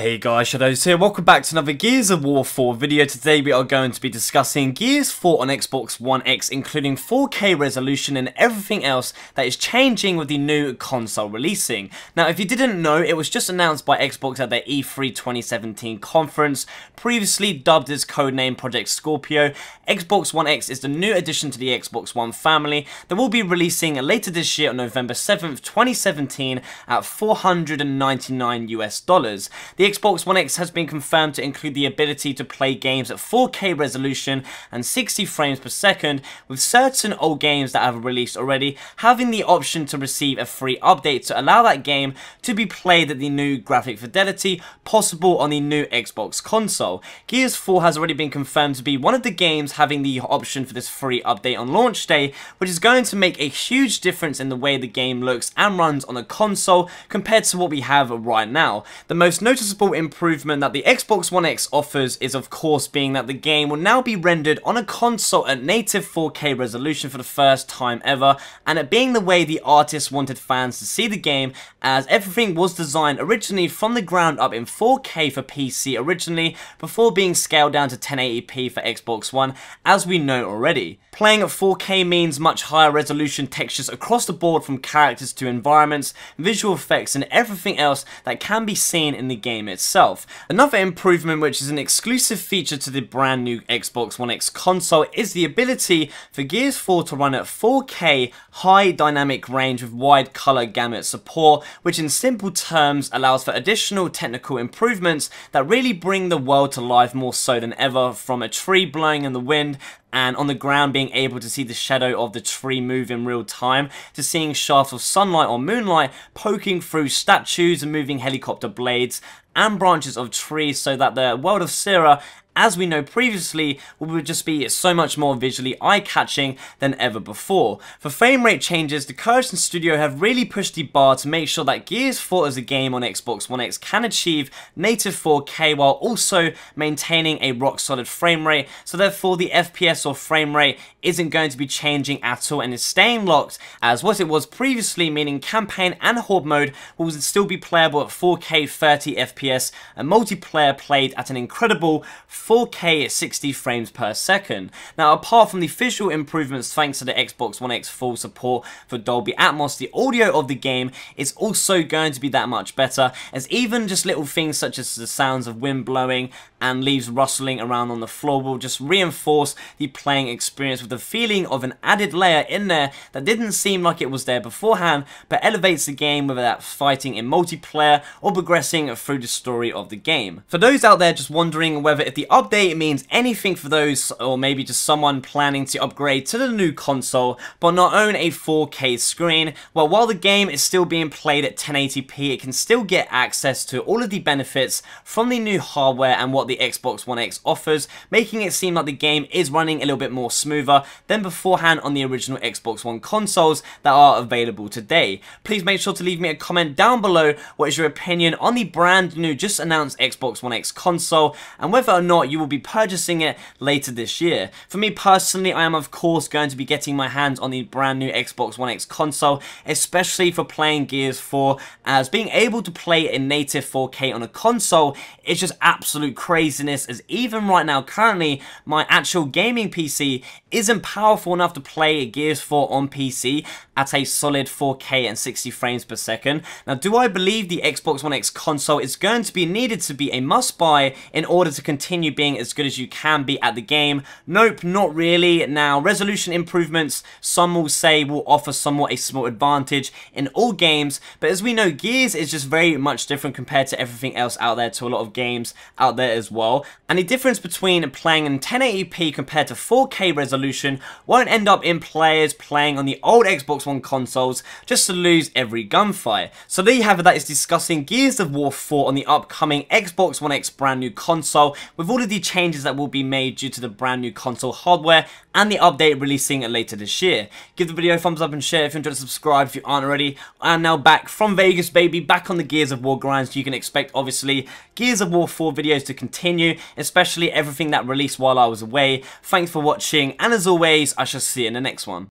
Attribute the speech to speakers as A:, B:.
A: Hey guys, Shadowz here, welcome back to another Gears of War 4 video. Today we are going to be discussing Gears 4 on Xbox One X, including 4K resolution and everything else that is changing with the new console releasing. Now if you didn't know, it was just announced by Xbox at their E3 2017 conference, previously dubbed as codename Project Scorpio. Xbox One X is the new addition to the Xbox One family that will be releasing later this year on November 7th, 2017 at $499 US. The Xbox One X has been confirmed to include the ability to play games at 4K resolution and 60 frames per second, with certain old games that have released already having the option to receive a free update to allow that game to be played at the new graphic fidelity possible on the new Xbox console. Gears 4 has already been confirmed to be one of the games having the option for this free update on launch day, which is going to make a huge difference in the way the game looks and runs on a console compared to what we have right now. The most noticeable improvement that the Xbox One X offers is of course being that the game will now be rendered on a console at native 4K resolution for the first time ever, and it being the way the artists wanted fans to see the game, as everything was designed originally from the ground up in 4K for PC originally before being scaled down to 1080p for Xbox One, as we know already. Playing at 4K means much higher resolution textures across the board, from characters to environments, visual effects and everything else that can be seen in the game itself. Another improvement, which is an exclusive feature to the brand new Xbox One X console, is the ability for Gears 4 to run at 4K high dynamic range with wide color gamut support, which in simple terms allows for additional technical improvements that really bring the world to life more so than ever, from a tree blowing in the wind and on the ground being able to see the shadow of the tree move in real time, to seeing shafts of sunlight or moonlight poking through statues and moving helicopter blades and branches of trees, so that the world of Sierra, as we know previously, would just be so much more visually eye-catching than ever before. For frame rate changes, the Cursion Studio have really pushed the bar to make sure that Gears 4 as a game on Xbox One X can achieve native 4K while also maintaining a rock-solid frame rate, so therefore the FPS or frame rate isn't going to be changing at all and is staying locked as what it was previously, meaning campaign and horde mode will still be playable at 4K 30 FPS and multiplayer played at an incredible 4K at 60 frames per second. Now apart from the visual improvements thanks to the Xbox One X full support for Dolby Atmos, the audio of the game is also going to be that much better, as even just little things such as the sounds of wind blowing and leaves rustling around on the floor will just reinforce the playing experience with the feeling of an added layer in there that didn't seem like it was there beforehand, but elevates the game, whether that's fighting in multiplayer or progressing through the story of the game. For those out there just wondering whether if the update means anything for those, or maybe just someone planning to upgrade to the new console but not own a 4K screen, well, while the game is still being played at 1080p, it can still get access to all of the benefits from the new hardware and what the Xbox One X offers, making it seem like the game is running a little bit more smoother than beforehand on the original Xbox One consoles that are available today. Please make sure to leave me a comment down below what is your opinion on the brand new just announced Xbox One X console, and whether or not you will be purchasing it later this year. For me personally, I am of course going to be getting my hands on the brand new Xbox One X console, especially for playing Gears 4, as being able to play in native 4K on a console is just absolute craziness, as even right now currently my actual gaming PC isn't powerful enough to play Gears 4 on PC at a solid 4K and 60 frames per second. Now do I believe the Xbox One X console is going to be needed to be a must buy in order to continue being as good as you can be at the game? Nope, not really. Now resolution improvements, some will say, will offer somewhat a small advantage in all games, but as we know, Gears is just very much different compared to everything else out there, to a lot of games out there as well, and the difference between playing in 1080p compared to 4K resolution won't end up in players playing on the old Xbox One consoles just to lose every gunfight. So there you have it, that is discussing Gears of War 4 on the upcoming Xbox One X brand new console, with all of the changes that will be made due to the brand new console hardware and the update releasing later this year. Give the video a thumbs up and share if you enjoyed, subscribe if you aren't already. I am now back from Vegas, baby, back on the Gears of War grinds. You can expect obviously Gears of War 4 videos to continue, especially everything that released while I was away. Thanks for watching, and as always, I shall see you in the next one.